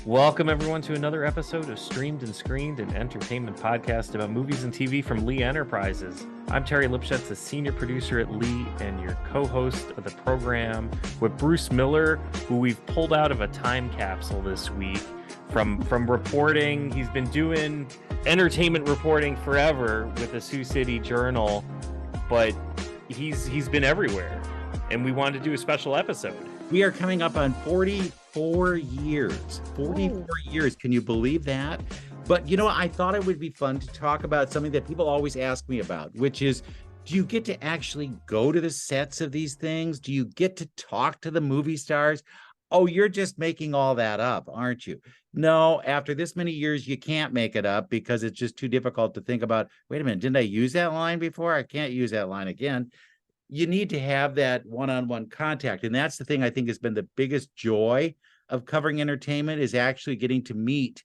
Welcome, everyone, to another episode of Streamed and Screened, an entertainment podcast about movies and TV from Lee Enterprises. I'm Terry Lipshetz, the senior producer at Lee and your co-host of the program with Bruce Miller, who we've pulled out of a time capsule this week from reporting. He's been doing entertainment reporting forever with the Sioux City Journal, but he's been everywhere, and we wanted to do a special episode. We are coming up on 44 years. 44 years. Can you believe that? But, I thought it would be fun to talk about something that people always ask me about, which is, do you get to actually go to the sets of these things? Do you get to talk to the movie stars? Oh, you're just making all that up, aren't you? No, after this many years, you can't make it up because it's just too difficult to think about, wait a minute, didn't I use that line before? I can't use that line again. You need to have that one-on-one contact. And that's the thing I think has been the biggest joy of covering entertainment, is actually getting to meet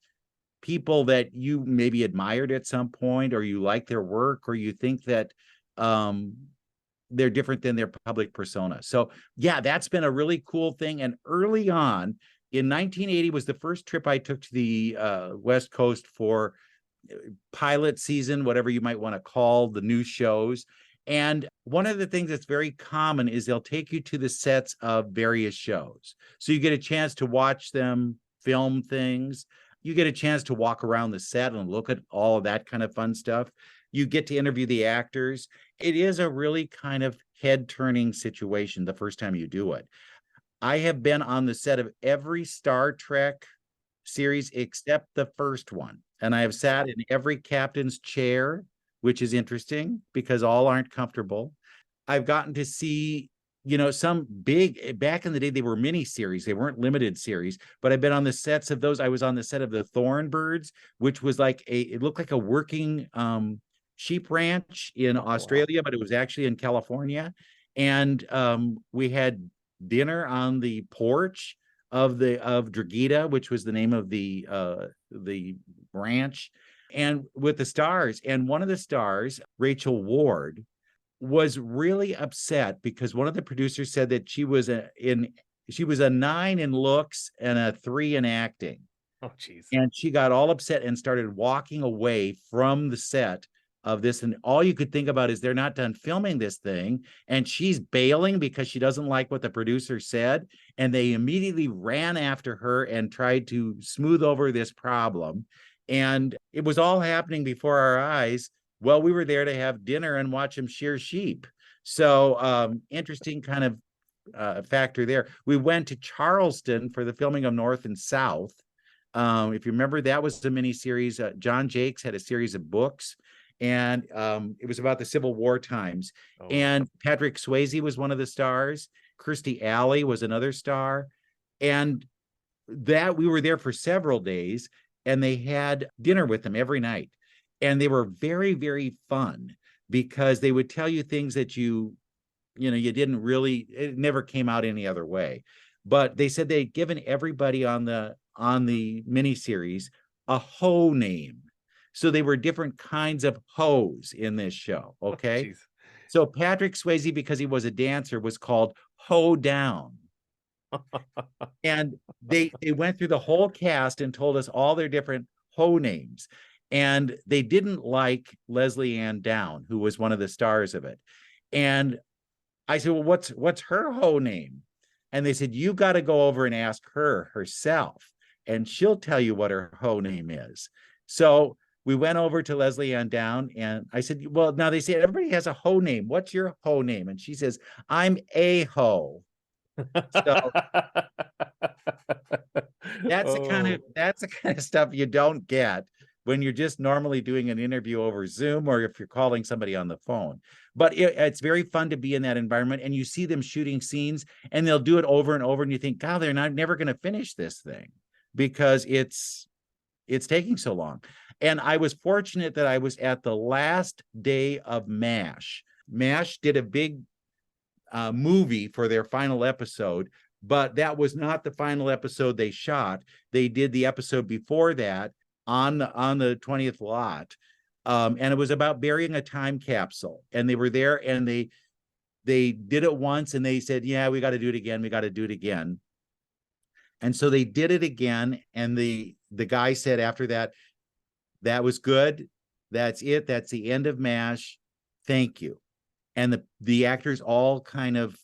people that you maybe admired at some point, or you like their work, or you think that they're different than their public persona. So yeah, that's been a really cool thing. And early on in 1980 was the first trip I took to the West Coast for pilot season, whatever you might want to call the new shows. And one of the things that's very common is they'll take you to the sets of various shows. So you get a chance to watch them film things. You get a chance to walk around the set and look at all of that kind of fun stuff. You get to interview the actors. It is a really kind of head-turning situation the first time you do it. I have been on the set of every Star Trek series except the first one. And I have sat in every captain's chair, which is interesting because all aren't comfortable. I've gotten to see, some big, back in the day, they were mini series. They weren't limited series, but I've been on the sets of those. I was on the set of the Thornbirds, which was it looked like a working sheep ranch in Australia, but it was actually in California. And we had dinner on the porch of Dragita, which was the name of the ranch, and with the stars. And one of the stars, Rachel Ward, was really upset because one of the producers said that she was a 9 in looks and a 3 in acting. Oh, geez. And she got all upset and started walking away from the set of this. And all you could think about is they're not done filming this thing. And she's bailing because she doesn't like what the producer said. And they immediately ran after her and tried to smooth over this problem. And it was all happening before our eyes. Well, we were there to have dinner and watch them shear sheep. So interesting kind of factor there. We went to Charleston for the filming of North and South. If you remember, that was the miniseries. John Jakes had a series of books, and it was about the Civil War times. Oh. And Patrick Swayze was one of the stars. Kirstie Alley was another star. And that we were there for several days. And they had dinner with them every night. And they were very, very fun because they would tell you things that you didn't really, it never came out any other way. But they said they'd given everybody on the miniseries a hoe name. So they were different kinds of hoes in this show. Okay. Oh, so Patrick Swayze, because he was a dancer, was called Hoe Down. And they went through the whole cast and told us all their different hoe names. And they didn't like Leslie Ann Down, who was one of the stars of it. And I said, well, what's her hoe name? And they said, you got to go over and ask her herself, and she'll tell you what her hoe name is. So we went over to Leslie Ann Down, and I said, well, now they say everybody has a hoe name. What's your hoe name? And she says, I'm a hoe. So that's the kind of stuff you don't get when you're just normally doing an interview over Zoom, or if you're calling somebody on the phone. But it's very fun to be in that environment, and you see them shooting scenes, and they'll do it over and over, and you think, God, they're never going to finish this thing because it's taking so long. And I was fortunate that I was at the last day of MASH. MASH did a big movie for their final episode, but that was not the final episode they shot. They did the episode before that on the 20th lot, and it was about burying a time capsule. And they were there, and they did it once, and they said, yeah, we got to do it again. And so they did it again. And the guy said after that, that was good. That's it. That's the end of MASH. Thank you. And the actors all kind of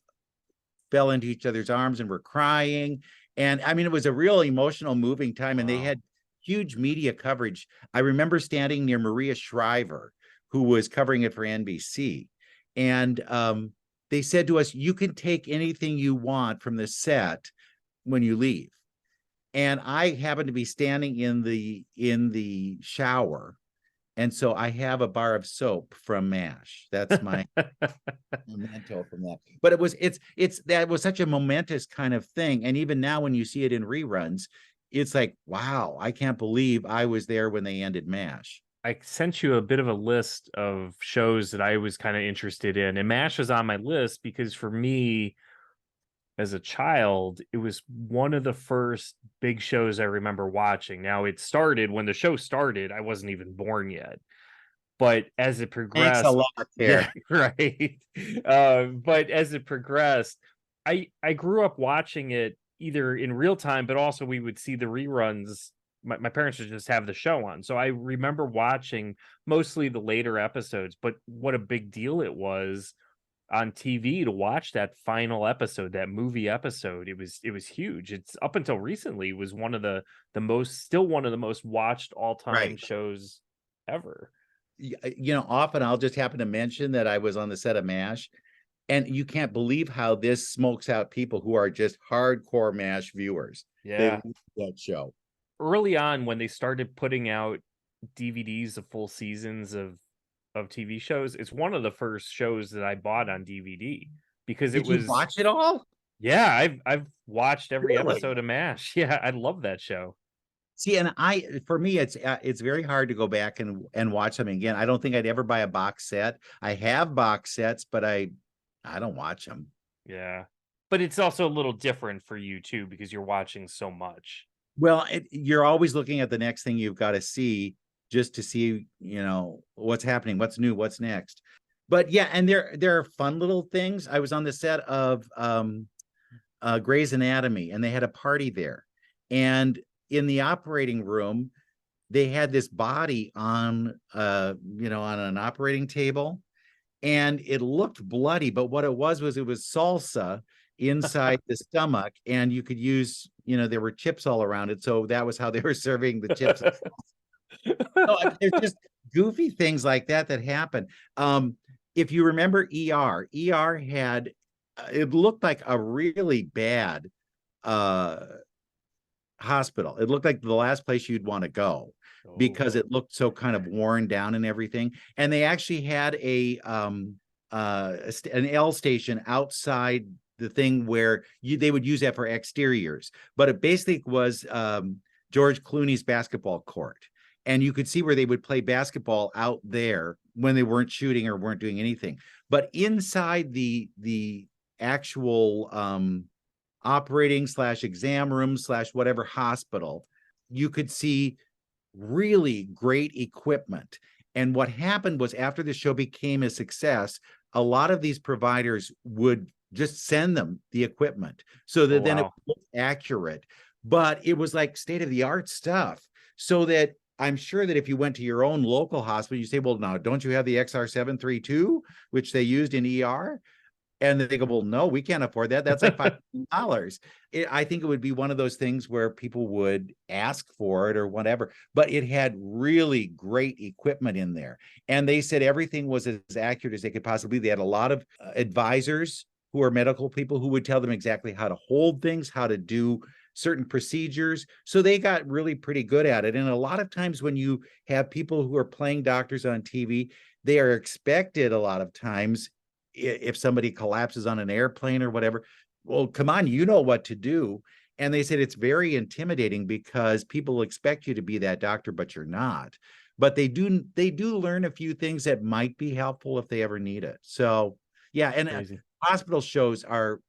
fell into each other's arms and were crying. And I mean, it was a real emotional, moving time. And they had huge media coverage. I remember standing near Maria Shriver, who was covering it for NBC. And they said to us, you can take anything you want from the set when you leave. And I happened to be standing in the shower. And so I have a bar of soap from MASH. That's my memento from that. But that was such a momentous kind of thing. And even now, when you see it in reruns, it's like, wow, I can't believe I was there when they ended MASH. I sent you a bit of a list of shows that I was kind of interested in, and MASH was on my list because for me, as a child, it was one of the first big shows I remember watching. Now, it started when the show started, I wasn't even born yet. But as it progressed, thanks a lot, yeah, right. But as it progressed, I grew up watching it either in real time, but also we would see the reruns. My parents would just have the show on. So I remember watching mostly the later episodes, but what a big deal it was on TV to watch that final episode, that movie episode. It was huge. It's up until recently was one of the most watched all-time shows ever. You know, often I'll just happen to mention that I was on the set of MASH, and you can't believe how this smokes out people who are just hardcore MASH viewers. Yeah. They love that show. Early on, when they started putting out DVDs of full seasons of TV shows, it's one of the first shows that I bought on DVD because Did you watch it all? Yeah, I've watched every episode of MASH. Yeah, I love that show. See, and for me, it's very hard to go back and watch them again. I don't think I'd ever buy a box set. I have box sets, but I don't watch them. Yeah, but it's also a little different for you too because you're watching so much. Well, you're always looking at the next thing you've got to see, just to see, you know, what's happening, what's new, what's next. But yeah, and there are fun little things. I was on the set of Grey's Anatomy, and they had a party there, and in the operating room, they had this body on on an operating table, and it looked bloody, but what it was salsa inside the stomach, and you could use, there were chips all around it, so that was how they were serving the chips. So, there's just goofy things like that happen. If you remember ER had, it looked like a really bad hospital. It looked like the last place you'd want to go because it looked so kind of worn down and everything. And they actually had an L station outside the thing where they would use that for exteriors, but it basically was George Clooney's basketball court. And you could see where they would play basketball out there when they weren't shooting or weren't doing anything. But inside the actual operating / exam room / whatever hospital, you could see really great equipment. And what happened was, after the show became a success, a lot of these providers would just send them the equipment so that then it was accurate. But it was like state-of-the-art stuff, so that I'm sure that if you went to your own local hospital, you say, well, now, don't you have the XR732, which they used in ER? And they go, well, no, we can't afford that. That's like $5,000. I think it would be one of those things where people would ask for it or whatever, but it had really great equipment in there. And they said everything was as accurate as they could possibly be. They had a lot of advisors who are medical people who would tell them exactly how to hold things, how to do certain procedures. So they got really pretty good at it. And a lot of times when you have people who are playing doctors on TV, they are expected a lot of times, if somebody collapses on an airplane or whatever, well, come on, you know what to do. And they said it's very intimidating because people expect you to be that doctor, but you're not. But they do learn a few things that might be helpful if they ever need it. So yeah, and hospital shows are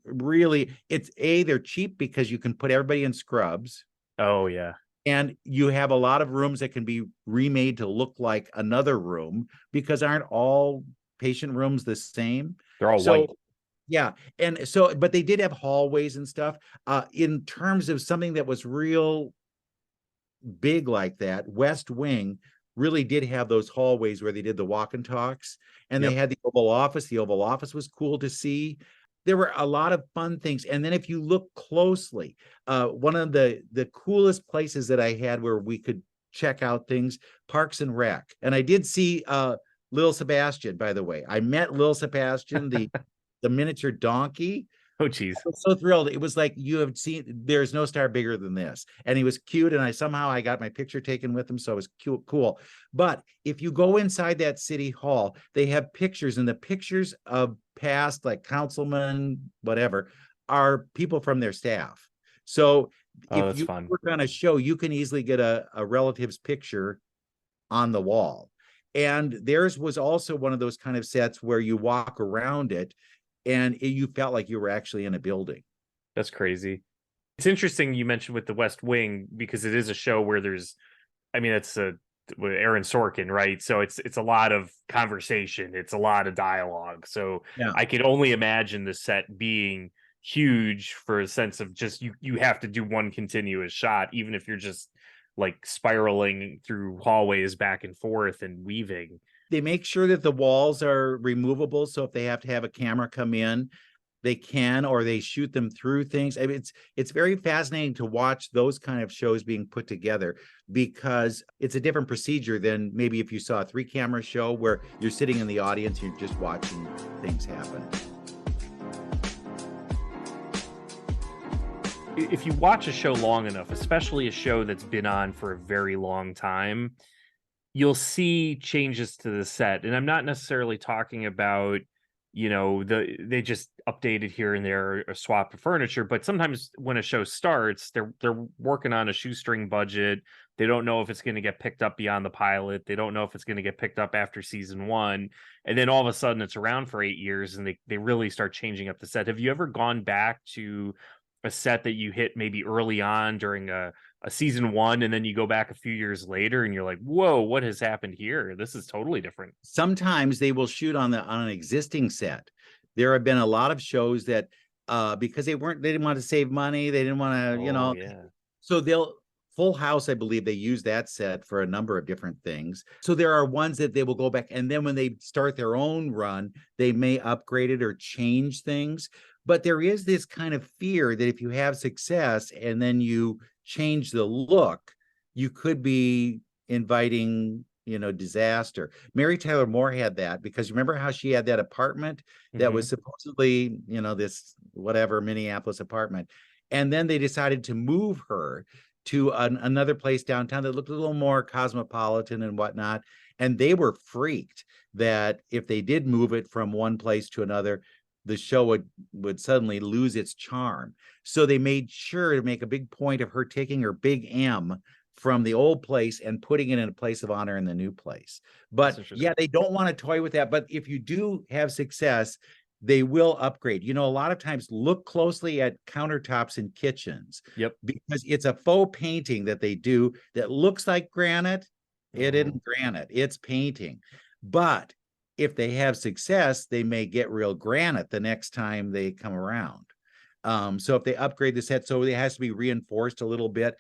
really, they're cheap because you can put everybody in scrubs. Oh yeah. And you have a lot of rooms that can be remade to look like another room, because aren't all patient rooms the same? They're all white. Yeah. And so, but they did have hallways and stuff. In terms of something that was real big like that, West Wing really did have those hallways where they did the walk and talks, and they Yep. had the Oval Office. The Oval Office was cool to see. There were a lot of fun things. And then if you look closely, one of the coolest places that I had where we could check out things, Parks and Rec. And I did see Lil Sebastian, by the way. I met Lil Sebastian, the miniature donkey. Oh, I geez. was so thrilled. It was like, you have seen, there's no star bigger than this. And he was cute. And I got my picture taken with him. So it was cute, cool. But if you go inside that city hall, they have pictures, and the pictures of past, like councilmen, whatever, are people from their staff. So Oh, if that's you fun. work on a show, you can easily get a relative's picture on the wall. And theirs was also one of those kind of sets where you walk around it and you felt like you were actually in a building. That's crazy. It's interesting you mentioned with the West Wing, because it is a show where there's, I mean, it's a with Aaron Sorkin, right? So it's a lot of conversation, it's a lot of dialogue. So Yeah. I could only imagine the set being huge for a sense of just you have to do one continuous shot, even if you're just like spiraling through hallways back and forth and weaving. They make sure that the walls are removable. So if they have to have a camera come in, they can, or they shoot them through things. I mean, it's very fascinating to watch those kind of shows being put together, because it's a different procedure than maybe if you saw a 3-camera show where you're sitting in the audience, you're just watching things happen. If you watch a show long enough, especially a show that's been on for a very long time, you'll see changes to the set. And I'm not necessarily talking about, they just updated here and there or swap the furniture, but sometimes when a show starts, they're working on a shoestring budget. They don't know if it's going to get picked up beyond the pilot. They don't know if it's going to get picked up after season 1. And then all of a sudden it's around for 8 years and they really start changing up the set. Have you ever gone back to a set that you hit maybe early on during a season 1, and then you go back a few years later and you're like, whoa, what has happened here? This is totally different. Sometimes they will shoot on an existing set. There have been a lot of shows that because they didn't want to save money, they didn't want to, Oh, yeah. so they'll Full House, I believe they use that set for a number of different things. So there are ones that they will go back, and then when they start their own run, they may upgrade it or change things. But there is this kind of fear that if you have success and then you change the look, you could be inviting, disaster. Mary Tyler Moore had that, because remember how she had that apartment that was supposedly, this whatever Minneapolis apartment. And then they decided to move her to another place downtown that looked a little more cosmopolitan and whatnot. And they were freaked that if they did move it from one place to another, the show would suddenly lose its charm. So they made sure to make a big point of her taking her big M from the old place and putting it in a place of honor in the new place. But yeah, they don't want to toy with that. But if you do have success, they will upgrade. A lot of times look closely at countertops in kitchens. Yep. Because it's a faux painting that they do that looks like granite. It isn't granite, it's painting. But if they have success, they may get real granite the next time they come around. So if they upgrade the set, so it has to be reinforced a little bit.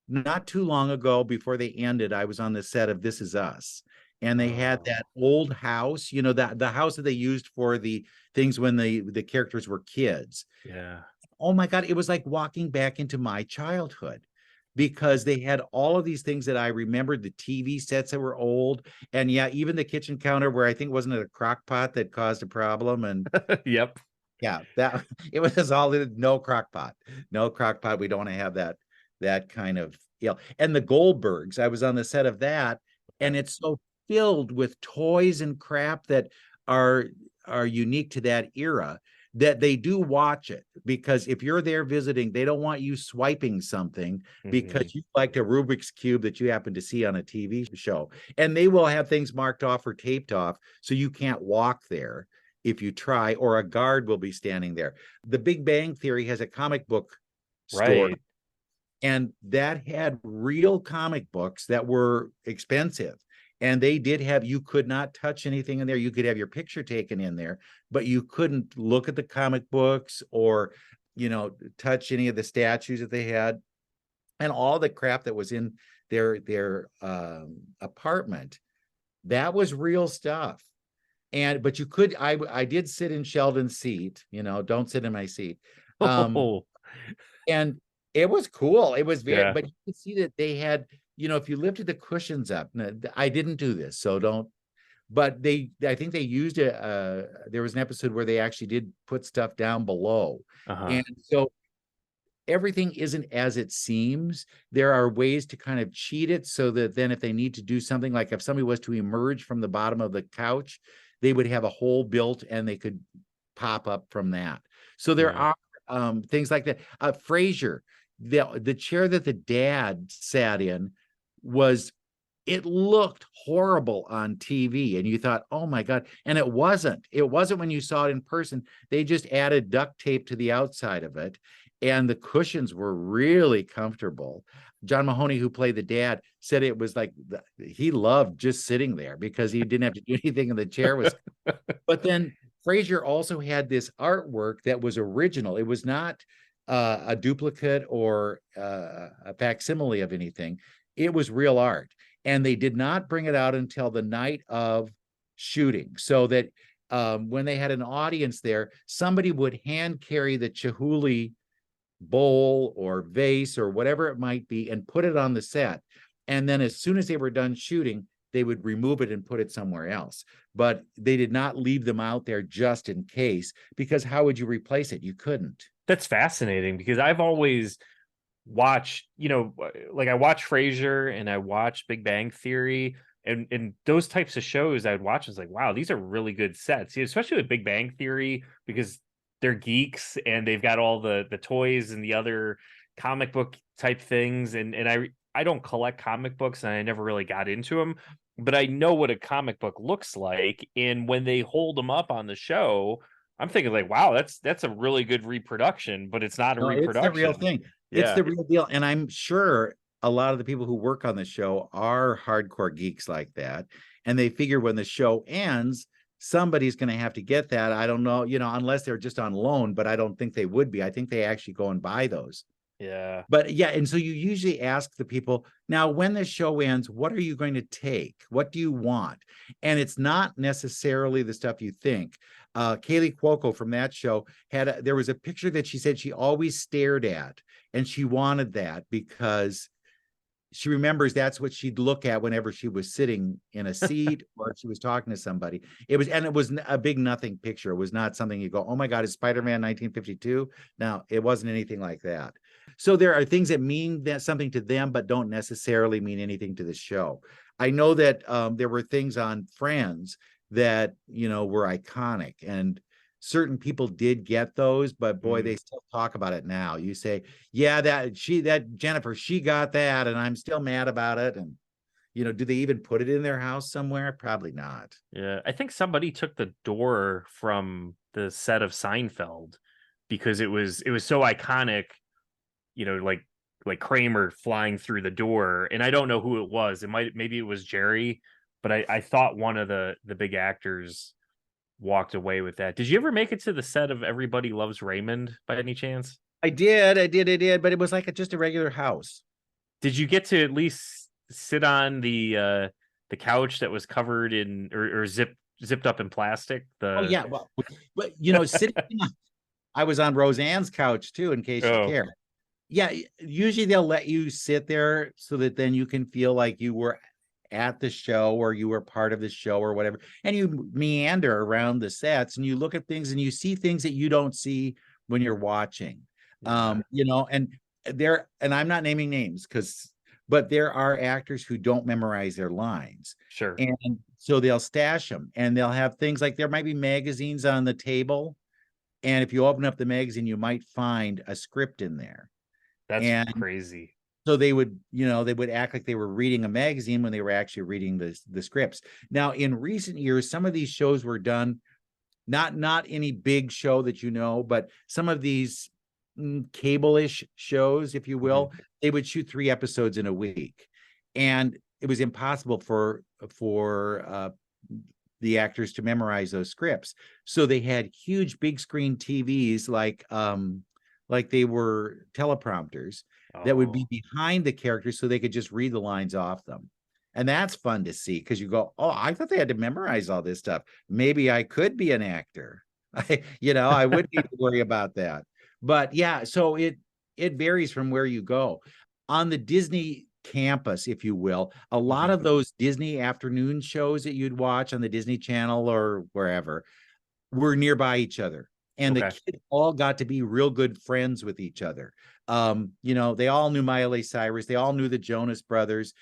Not too long ago, before they ended, I was on the set of This Is Us. And they had that old house, that the house that they used for the things when the characters were kids. Yeah. Oh my God, it was like walking back into my childhood, because they had all of these things that I remembered, the TV sets that were old. And yeah, even the kitchen counter where I think wasn't it a crock pot that caused a problem? And Yep. yeah, that it was all no crock pot. No crock pot. We don't want to have that kind of, and the Goldbergs, I was on the set of that, and it's so filled with toys and crap that are unique to that era, that they do watch it. Because if you're there visiting, they don't want you swiping something because you liked a Rubik's Cube that you happen to see on a TV show. And they will have things marked off or taped off, so you can't walk there if you try, or a guard will be standing there. The Big Bang Theory has a comic book store. And that had real comic books that were expensive. And they did have, you could not touch anything in there. You could have your picture taken in there, but you couldn't look at the comic books or, touch any of the statues that they had. And all the crap that was in their apartment, that was real stuff. But you could, I did sit in Sheldon's seat, don't sit in my seat. Oh, And it was cool. It was very, yeah. but you could see that they had, if you lifted the cushions up, I didn't do this, so don't, but I think they used it. There was an episode where they actually did put stuff down below. Uh-huh. And so everything isn't as it seems. There are ways to kind of cheat it so that then if they need to do something, like if somebody was to emerge from the bottom of the couch, they would have a hole built and they could pop up from that. So there are things like that. Frasier, the chair that the dad sat in it looked horrible on TV, and you thought, oh my God. And it wasn't when you saw it in person. They just added duct tape to the outside of it, and the cushions were really comfortable. John Mahoney, who played the dad, said it was like he loved just sitting there because he didn't have to do anything, and the chair was. But then Frasier also had this artwork that was original. It was not a duplicate or a facsimile of anything. It was real art. And they did not bring it out until the night of shooting, so that when they had an audience there, somebody would hand carry the Chihuly bowl or vase or whatever it might be and put it on the set. And then as soon as they were done shooting, they would remove it and put it somewhere else. But they did not leave them out there just in case, because how would you replace it? You couldn't. That's fascinating, because I've always watched, like I watch Frasier and I watch Big Bang Theory, and those types of shows I'd watch. I was like, wow, these are really good sets, especially with Big Bang Theory, because they're geeks and they've got all the toys and the other comic book type things. And I don't collect comic books, and I never really got into them, but I know what a comic book looks like. And when they hold them up on the show, I'm thinking like, wow, that's a really good reproduction, but it's not a reproduction. It's the real thing. Yeah. It's the real deal. And I'm sure a lot of the people who work on the show are hardcore geeks like that. And they figure when the show ends, somebody's going to have to get that. I don't know, unless they're just on loan, but I don't think they would be. I think they actually go and buy those. Yeah. But yeah, and so you usually ask the people, now when the show ends, what are you going to take? What do you want? And it's not necessarily the stuff you think. Kaylee Cuoco from that show there was a picture that she said she always stared at, and she wanted that because she remembers that's what she'd look at whenever she was sitting in a seat or if she was talking to somebody. It was a big nothing picture. It was not something you go, oh my God, is Spider-Man 1952? No, it wasn't anything like that. So there are things that mean something to them, but don't necessarily mean anything to the show. I know that there were things on Friends that, were iconic, and certain people did get those, but boy, they still talk about it now. You say, yeah, that Jennifer, she got that, and I'm still mad about it. And, do they even put it in their house somewhere? Probably not. Yeah. I think somebody took the door from the set of Seinfeld because it was so iconic, like Kramer flying through the door. And I don't know who it was. Maybe it was Jerry, but I thought one of the big actors walked away with that. Did you ever make it to the set of Everybody Loves Raymond by any chance? I did, but it was like just a regular house. Did you get to at least sit on the couch that was covered in or zipped up in plastic? Oh yeah, well, but sitting I was on Roseanne's couch too, in case you care. Yeah, usually they'll let you sit there so that then you can feel like you were at the show or you were part of the show or whatever, and you meander around the sets and you look at things and you see things that you don't see when you're watching. And I'm not naming names but there are actors who don't memorize their lines. Sure. And so they'll stash them, and they'll have things like, there might be magazines on the table, and if you open up the magazine, you might find a script in there. That's crazy. So they would act like they were reading a magazine when they were actually reading the scripts. Now, in recent years, some of these shows were done, not any big show that but some of these cable-ish shows, if you will, they would shoot 3 episodes in a week. And it was impossible for the actors to memorize those scripts. So they had huge big screen TVs like they were teleprompters that would be behind the characters so they could just read the lines off them. And that's fun to see because you go, oh, I thought they had to memorize all this stuff. Maybe I could be an actor. I wouldn't need to worry about that. But yeah, so it varies from where you go. On the Disney campus, if you will, a lot of those Disney afternoon shows that you'd watch on the Disney Channel or wherever were nearby each other. And the kids all got to be real good friends with each other. They all knew Miley Cyrus. They all knew the Jonas Brothers.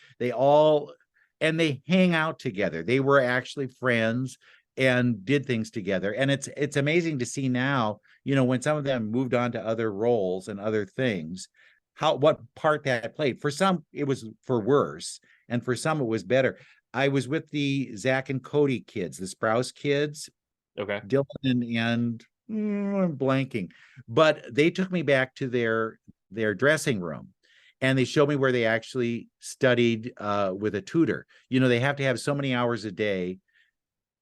And they hang out together. They were actually friends and did things together. And it's amazing to see now, when some of them moved on to other roles and other things, what part that played. For some, it was for worse, and for some, it was better. I was with the Zach and Cody kids, the Sprouse kids. Okay. Dylan and I'm blanking, but they took me back to their dressing room. And they showed me where they actually studied with a tutor. They have to have so many hours a day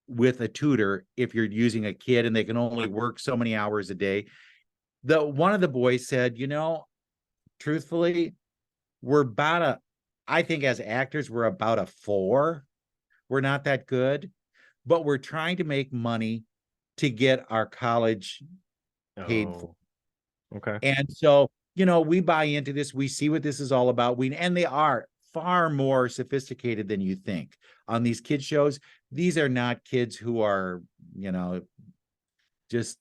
with a tutor if you're using a kid, and they can only work so many hours a day. One of the boys said, truthfully, I think as actors, we're about a 4. We're not that good, but we're trying to make money to get our college paid for. Okay. And so, we buy into this. We see what this is all about. And they are far more sophisticated than you think on these kids shows. These are not kids who are, just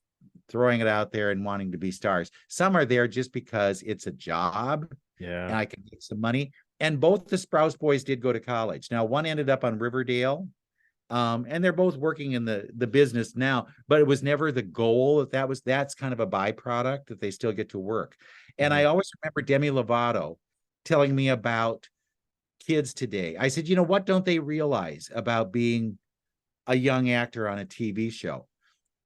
throwing it out there and wanting to be stars. Some are there just because it's a job. Yeah. And I can make some money. And both the Sprouse boys did go to college. Now, one ended up on Riverdale. And they're both working in the business now, but it was never the goal. That's kind of a byproduct that they still get to work. And I always remember Demi Lovato telling me about kids today. I said, what don't they realize about being a young actor on a TV show?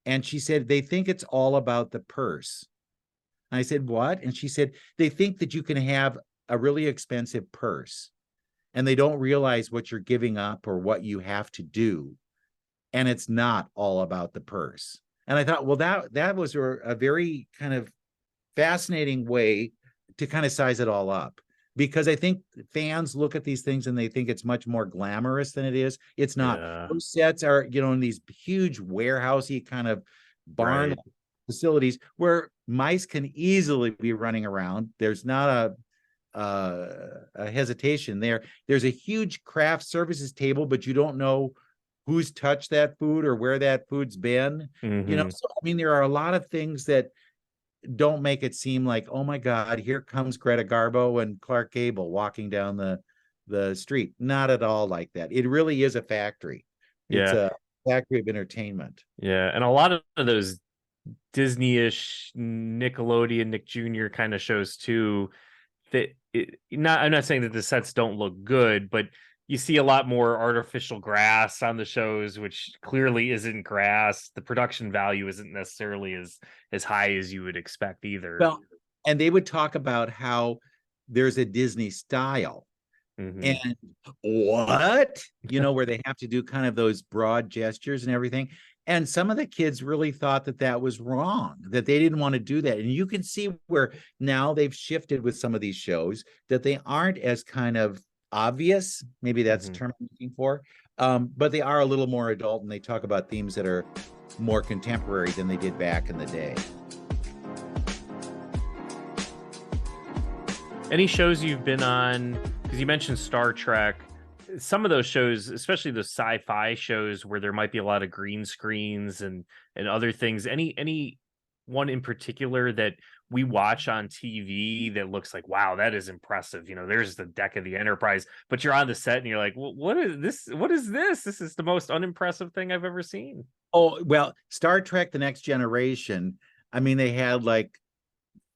And she said, they think it's all about the purse. And I said, what? And she said, they think that you can have a really expensive purse, and they don't realize what you're giving up or what you have to do. And it's not all about the purse. And I thought, well, that was a very kind of fascinating way to kind of size it all up, because I think fans look at these things and they think it's much more glamorous than it is. It's not. Yeah. Those sets are, in these huge warehousey kind of barn facilities where mice can easily be running around. There's not a hesitation there. There's a huge craft services table, but you don't know who's touched that food or where that food's been. So there are a lot of things that don't make it seem like, oh my God, here comes Greta Garbo and Clark Gable walking down the street. Not at all like that. It really is a factory. It's a factory of entertainment. Yeah, and a lot of those Disney-ish, Nickelodeon, Nick Jr. kind of shows too. I'm not saying that the sets don't look good, but you see a lot more artificial grass on the shows, which clearly isn't grass. The production value isn't necessarily as high as you would expect either. Well, and they would talk about how there's a Disney style. And what? Where they have to do kind of those broad gestures and everything. And some of the kids really thought that was wrong, that they didn't want to do that. And you can see where now they've shifted with some of these shows that they aren't as kind of obvious. Maybe that's the term I'm looking for. But they are a little more adult, and they talk about themes that are more contemporary than they did back in the day. Any shows you've been on, because you mentioned Star Trek, some of those shows, especially the sci-fi shows where there might be a lot of green screens and other things, any one in particular that we watch on TV that looks like, wow, that is impressive. There's the deck of the Enterprise, but you're on the set and you're like, well, what is this? What is this? This is the most unimpressive thing I've ever seen. Oh, well, Star Trek, The Next Generation. They had like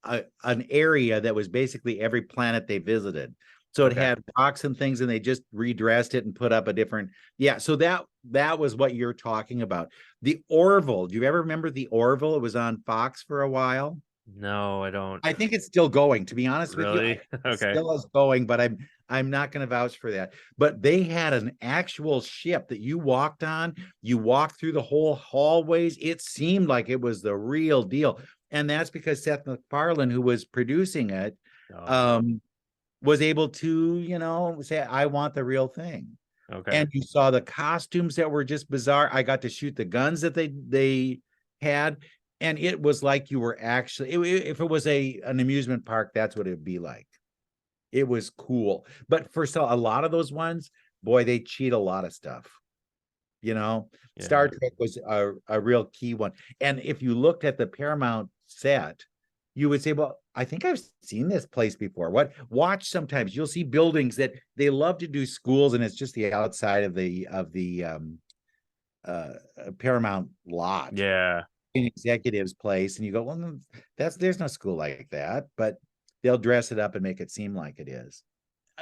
an area that was basically every planet they visited. So it had rocks and things, and they just redressed it and put up a different. Yeah. So that was what you're talking about. The Orville. Do you ever remember the Orville? It was on Fox for a while. No, I don't. I think it's still going, to be honest with you. Really? It Okay. still is going, but I'm not going to vouch for that. But they had an actual ship that you walked on. You walked through the whole hallways. It seemed like it was the real deal. And that's because Seth MacFarlane, who was producing it, Oh, um, was able to, say, I want the real thing. okay. And you saw the costumes that were just bizarre. I got to shoot the guns that they had, and it was like you were actually, if it was an amusement park, that's what it'd be like. It was cool. But for a lot of those ones, boy, they cheat a lot of stuff. Star Yeah. Trek was a real key one. And if you looked at the Paramount set, you would say, well, I think I've seen this place before. Watch sometimes you'll see buildings that they love to do schools, and it's just the outside of the Paramount lot Yeah. in executive's place, and you go, well, there's no school like that, but they'll dress it up and make it seem like it is.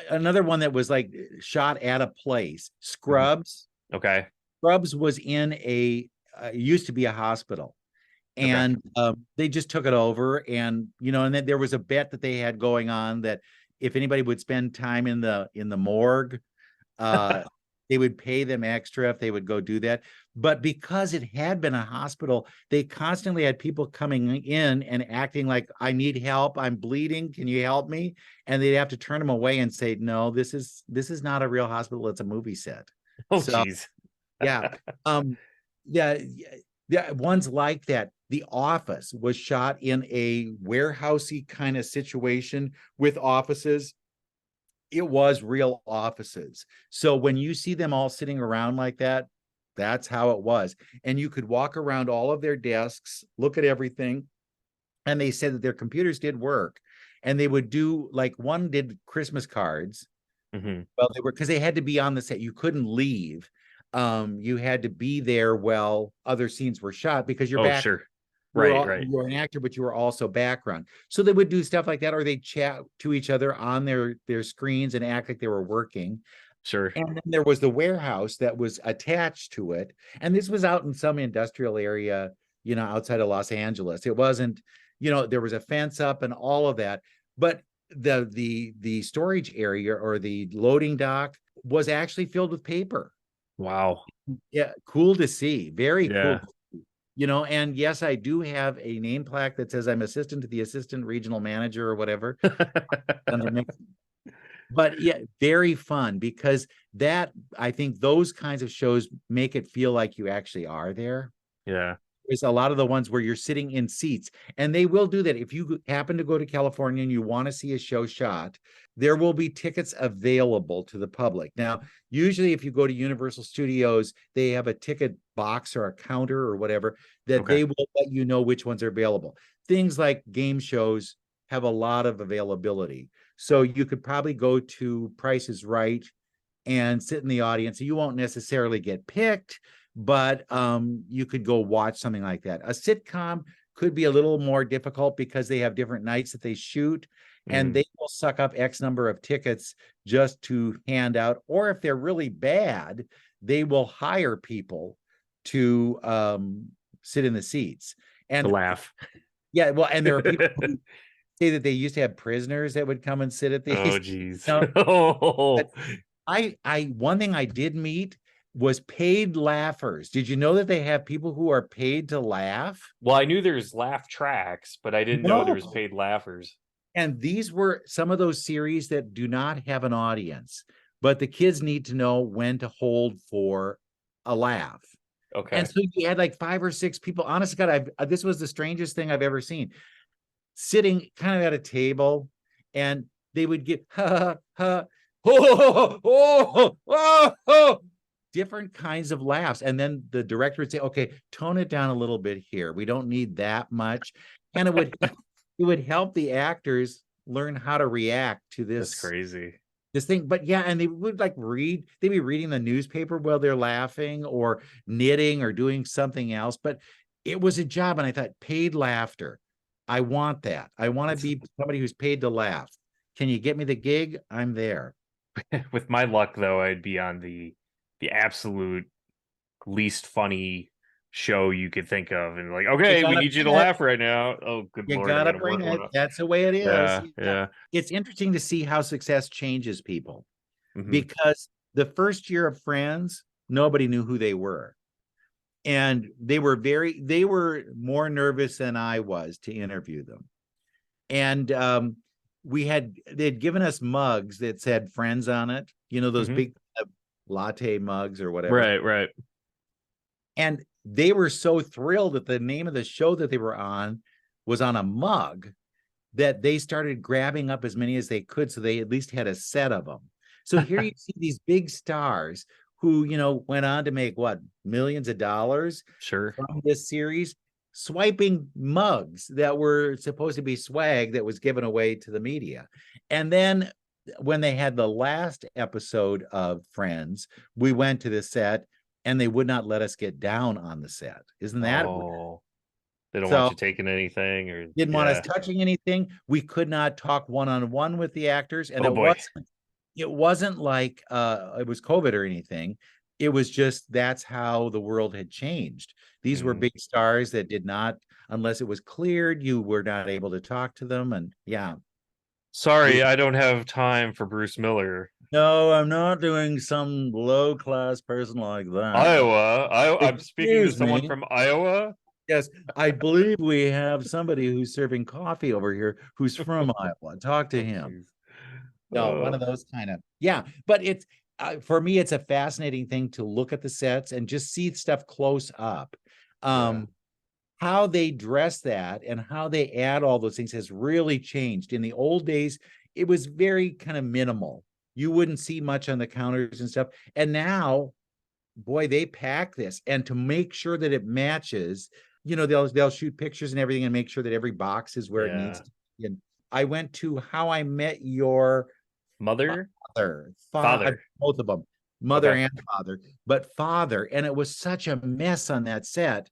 Another one that was like shot at a place, Mhm. Scrubs. Okay. Scrubs was in used to be a hospital, Okay. and they just took it over, and and then there was a bet that they had going on that if anybody would spend time in the morgue, uh they would pay them extra if they would go do that. But because it had been a hospital, they constantly had people coming in and acting like, I need help, I'm bleeding, can you help me? And they'd have to turn them away and say, no, this is not a real hospital, it's a movie set. Oh, So geez. yeah. Yeah, yeah, ones like that. The Office was shot in a warehousey kind of situation with offices. It was real offices. So when you see them all sitting around like that, that's how it was. And you could walk around all of their desks, look at everything. And they said that their computers did work. And they would do, like, one did Christmas cards. Hmm. Well, they were, because they had to be on the set. You couldn't leave. You had to be there while other scenes were shot, because you're Oh, back. sure. Right, right. You were an actor, but you were also background. So they would do stuff like that, or they'd chat to each other on their screens and act like they were working. Sure. And then there was the warehouse that was attached to it. And this was out in some industrial area, outside of Los Angeles. It wasn't, there was a fence up and all of that. But the storage area, or the loading dock, was actually filled with paper. Wow. Yeah, cool to see. Very cool. Yeah. And yes, I do have a name plaque that says I'm assistant to the assistant regional manager or whatever. But yeah, very fun, because I think those kinds of shows make it feel like you actually are there. Yeah. There's a lot of the ones where you're sitting in seats, and they will do that. If you happen to go to California and you want to see a show shot, there will be tickets available to the public. Now, usually if you go to Universal Studios, they have a ticket box or a counter or whatever that Okay. they will let you know which ones are available. Things like game shows have a lot of availability. So you could probably go to Price is Right and sit in the audience. You won't necessarily get picked, but you could go watch something like that. A sitcom could be a little more difficult because they have different nights that they shoot, and they will suck up X number of tickets just to hand out. Or if they're really bad, they will hire people to sit in the seats. To And laugh. yeah, well, and there are people who say that they used to have prisoners that would come and sit at these. Oh, geez. You know, Oh, one thing I did meet was paid laughers. Did you know that they have people who are paid to laugh? well, I knew there's laugh tracks, but I didn't know there was No. paid laughers. And these were some of those series that do not have an audience, but the kids need to know when to hold for a laugh. Okay. And so you had like 5 or 6 people. Honest to God, this was the strangest thing I've ever seen. Sitting kind of at a table, and they would get ha ha oh, oh, oh, oh, different kinds of laughs. And then the director would say, okay, tone it down a little bit here. We don't need that much. And it would help the actors learn how to react to That's crazy. this thing. But yeah, and they would they'd be reading the newspaper while they're laughing, or knitting, or doing something else. But it was a job, and I thought, paid laughter. I want that. I want to be somebody who's paid to laugh. Can you get me the gig? I'm there. With my luck, though, I'd be on the absolute least funny show you could think of, and like, You okay, we gotta need you to bring it. laugh right now. Oh, good You Lord, I gotta gotta work bring one it. up. That's the way it is. Yeah, Yeah. yeah. It's interesting to see how success changes people, Hmm. because the first year of Friends, nobody knew who they were. And they were more nervous than I was to interview them. And they'd given us mugs that said Friends on it, those Hmm. big latte mugs or whatever. Right, right. And they were so thrilled that the name of the show that they were on was on a mug, that they started grabbing up as many as they could, so they at least had a set of them. So here you see these big stars who, went on to make what, millions of dollars Sure. from this series, swiping mugs that were supposed to be swag that was given away to the media. And then when they had the last episode of Friends, we went to the set and they would not let us get down on the set. Isn't that weird? Oh, they don't want So you taking anything, or didn't want us yeah. touching anything. We could not talk one-on-one with the actors, and Oh boy. it wasn't like it was COVID or anything. It was just that's how the world had changed. These were Mm. big stars that did not, unless it was cleared, you were not able to talk to them. And yeah, Sorry, I don't have time for Bruce Miller. no, I'm not doing some low-class person like that. Iowa. I'm speaking to Excuse someone me. from Iowa. Yes, I believe we have somebody who's serving coffee over here who's from Iowa. Talk to Oh, him. jeez. No, one of those kind of, yeah. But it's for me, it's a fascinating thing to look at the sets and just see stuff close up. Yeah. How they dress that and how they add all those things has really changed. In the old days, it was very kind of minimal. You wouldn't see much on the counters and stuff. And now, boy, they pack this, and to make sure that it matches, they'll shoot pictures and everything and make sure that every box is where it needs Yeah. to be. And I went to How I Met Your Mother? father, Father. both of them, mother Okay. and father, but father. And it was such a mess on that set.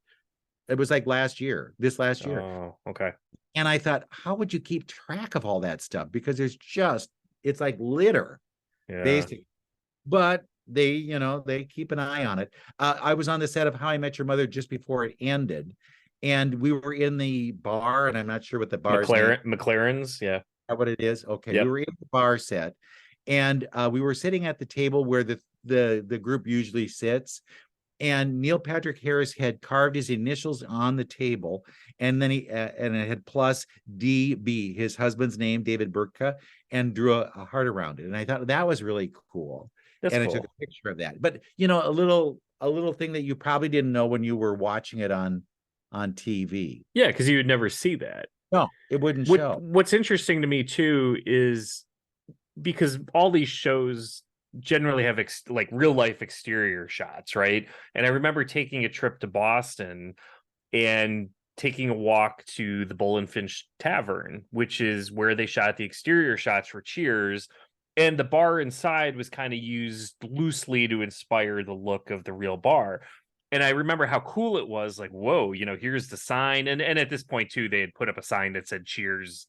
It was like this last year. Oh, okay. And I thought, how would you keep track of all that stuff? Because it's like litter, Yeah. basically. But they keep an eye on it. I was on the set of How I Met Your Mother just before it ended. And we were in the bar, and I'm not sure what the bar's name is. McLaren's, yeah. What it is. Okay. We Yep. were in the bar set, and we were sitting at the table where the group usually sits, and Neil Patrick Harris had carved his initials on the table, and then and it had plus DB, his husband's name, David Burtka, and drew a heart around it. And I thought that was really cool. That's And I took cool. a picture of that. But a little thing that you probably didn't know when you were watching it on TV. Yeah, because you would never see that. No, it wouldn't show. What's interesting to me too is because all these shows generally have like real life exterior shots, right? And I remember taking a trip to Boston and taking a walk to the Bull and Finch Tavern, which is where they shot the exterior shots for Cheers. And the bar inside was kind of used loosely to inspire the look of the real bar. And I remember how cool it was, like, whoa, here's the sign. And at this point, too, they had put up a sign that said Cheers,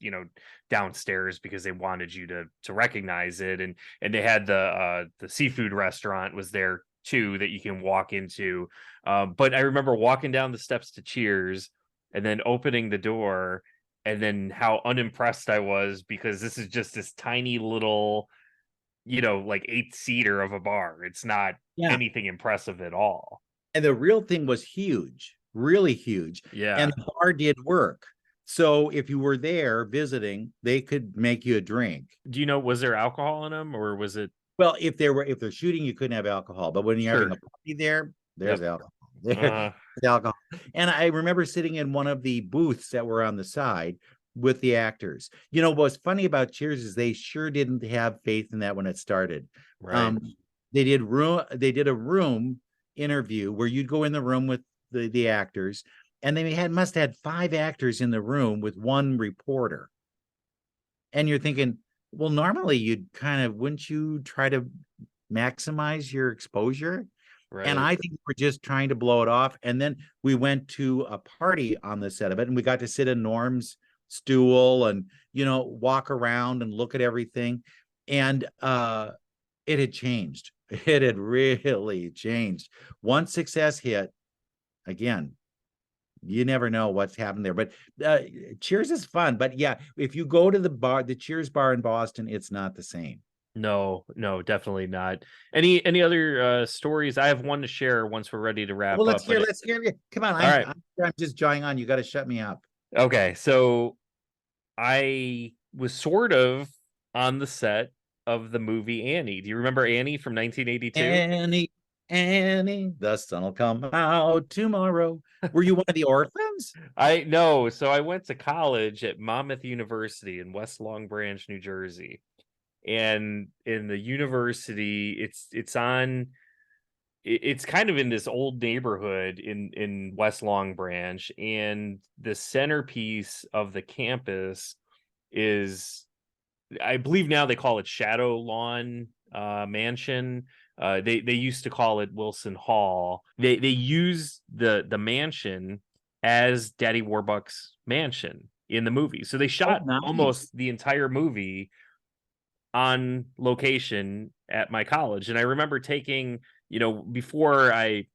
downstairs because they wanted you to recognize it. And they had the seafood restaurant was there too that you can walk into. But I remember walking down the steps to Cheers and then opening the door, and then how unimpressed I was because this is just this tiny little, like 8-seater of a bar. It's not anything impressive at all. And the real thing was huge, really huge. Yeah. And the bar did work. So if you were there visiting, they could make you a drink. Do you know, was there alcohol in them, or was it? Well, if they're shooting, you couldn't have alcohol. But when you're having a party there's alcohol. There's alcohol. And I remember sitting in one of the booths that were on the side with the actors. What's funny about Cheers is they sure didn't have faith in that when it started. Right. They did a room interview where you'd go in the room with the actors, and they must have had 5 actors in the room with 1 reporter. And you're thinking, well, normally wouldn't you try to maximize your exposure? Right. And I think we're just trying to blow it off. And then we went to a party on the set of it, and we got to sit in Norm's stool and walk around and look at everything. And it had changed. It had really changed. Once success hit, again, you never know what's happened there. But Cheers is fun. But yeah, if you go to the Cheers bar in Boston, it's not the same. No, no, definitely not. Any other stories? I have one to share once we're ready to wrap Well, up. But let's hear you. Come on, all right, I'm just jawing on. You got to shut me up. okay. So I was sort of on the set of the movie Annie. Do you remember Annie from 1982? Annie, the sun will come out tomorrow. Were you one of the orphans? I know. So I went to college at Monmouth University in West Long Branch, New Jersey. And in the university, it's kind of in this old neighborhood in West Long Branch, and the centerpiece of the campus is, I believe now they call it Shadow Lawn Mansion. They used to call it Wilson Hall. They use the mansion as Daddy Warbucks' mansion in the movie. So they Oh, shot nice. almost the entire movie on location at my college. And I remember taking, before I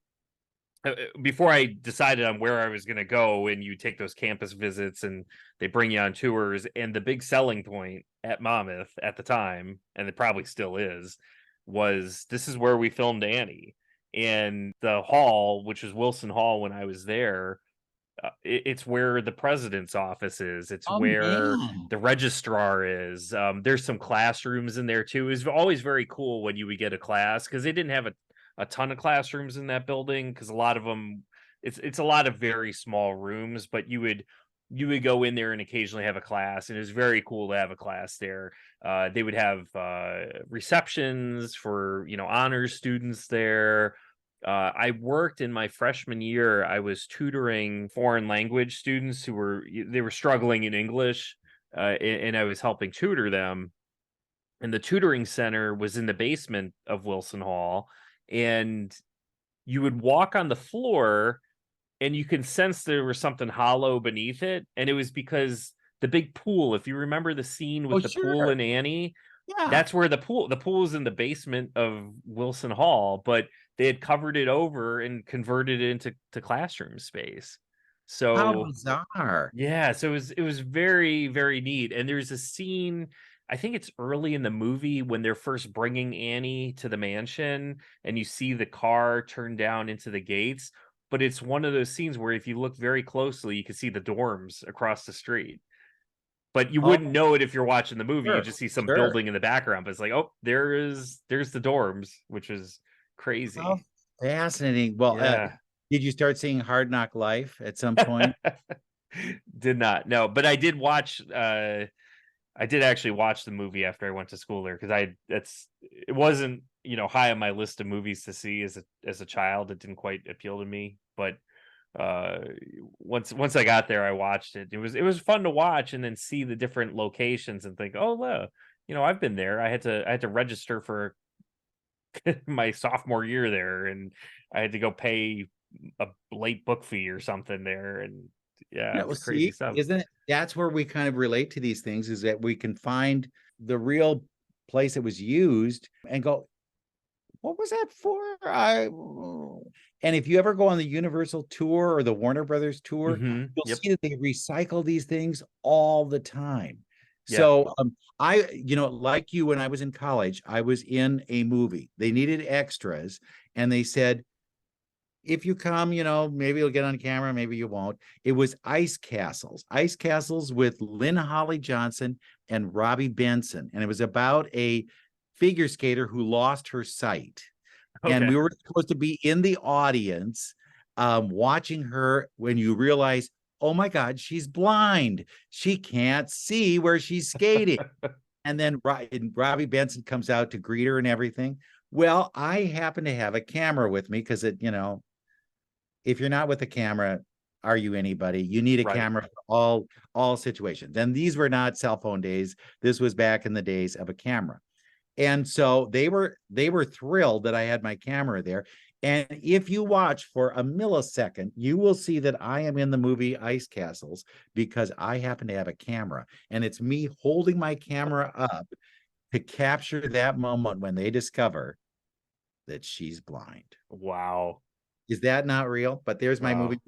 decided on where I was going to go, and you take those campus visits and they bring you on tours, and the big selling point at Monmouth at the time, and it probably still is, was this is where we filmed Annie. And the hall, which was Wilson Hall when I was there, it's where the president's office is. It's Oh where man. the registrar is. There's some classrooms in there too. It was always very cool when you would get a class, because they didn't have a ton of classrooms in that building, because a lot of them, it's a lot of very small rooms, but you would go in there and occasionally have a class, and it was very cool to have a class there. They would have receptions for honors students there. I worked in my freshman year. I was tutoring foreign language students who were struggling in English, and I was helping tutor them. And the tutoring center was in the basement of Wilson Hall, and you would walk on the floor, and you can sense there was something hollow beneath it, and it was because the big pool. If you remember the scene Oh with the pool sure. in Annie, Yeah. that's where the pool is in the basement of Wilson Hall, but they had covered it over and converted it into classroom space. How So bizarre. yeah, so it was very, very neat. And there's a scene, I think it's early in the movie, when they're first bringing Annie to the mansion, and you see the car turn down into the gates. But it's one of those scenes where if you look very closely, you can see the dorms across the street. But you Oh wouldn't know it if you're watching the movie. You sure. just see some Sure. building in the background, but it's like, oh, there's the dorms, which is How crazy. fascinating. Well, Yeah. did you start seeing Hard Knock Life at some point? Did not. No, but I did actually watch the movie after I went to school there, because it wasn't, high on my list of movies to see as a child. It didn't quite appeal to me, but uh once I got there, I watched it. It was fun to watch, and then see the different locations and think, oh, I've been there. I had to register for my sophomore year there, and I had to go pay a late book fee or something there, and yeah, Yeah, well, it's crazy see, stuff. isn't it? That's where we kind of relate to these things, is that we can find the real place it was used and go, what was that for? And if you ever go on the Universal tour or the Warner Brothers tour, you'll Yep. see that they recycle these things all the time. Yeah. So like you, when I was in college, I was in a movie. They needed extras, and they said, if you come, maybe you'll get on camera, maybe you won't. It was Ice Castles with Lynn Holly Johnson and Robbie Benson. And it was about a figure skater who lost her sight. And Okay. we were supposed to be in the audience watching her, when you realize, oh my God, she's blind. She can't see where she's skating. And then Robbie Benson comes out to greet her and everything. Well, I happen to have a camera with me, because if you're not with a camera, are you anybody? You need a Right. camera for all situations. And these were not cell phone days. This was back in the days of a camera. And so they were thrilled that I had my camera there. And if you watch for a millisecond, you will see that I am in the movie Ice Castles, because I happen to have a camera, and it's me holding my camera up to capture that moment when they discover that she's blind. Wow. Is that not real? But there's my movie.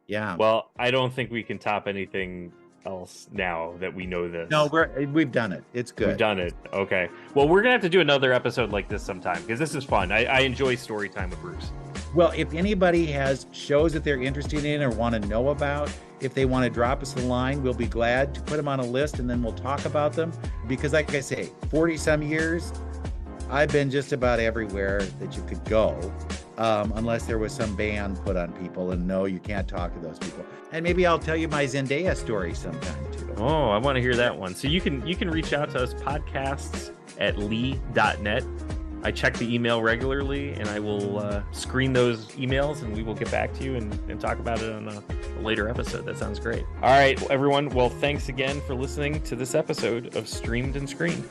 Yeah. Well, I don't think we can top anything else now that we know this. No, we've done it. It's good. We've done it. Okay. Well, we're gonna have to do another episode like this sometime because this is fun. I enjoy story time with Bruce. Well, if anybody has shows that they're interested in or want to know about, if they want to drop us a line, we'll be glad to put them on a list and then we'll talk about them. Because like I say, 40 some years, I've been just about everywhere that you could go, unless there was some ban put on people, and no, you can't talk to those people. And maybe I'll tell you my Zendaya story sometime too. Oh, I want to hear that one. So you can reach out to us, podcasts@lee.net. I check the email regularly, and I will screen those emails, and we will get back to you and talk about it on a later episode. That sounds great. All right, everyone. Well, thanks again for listening to this episode of Streamed and Screened.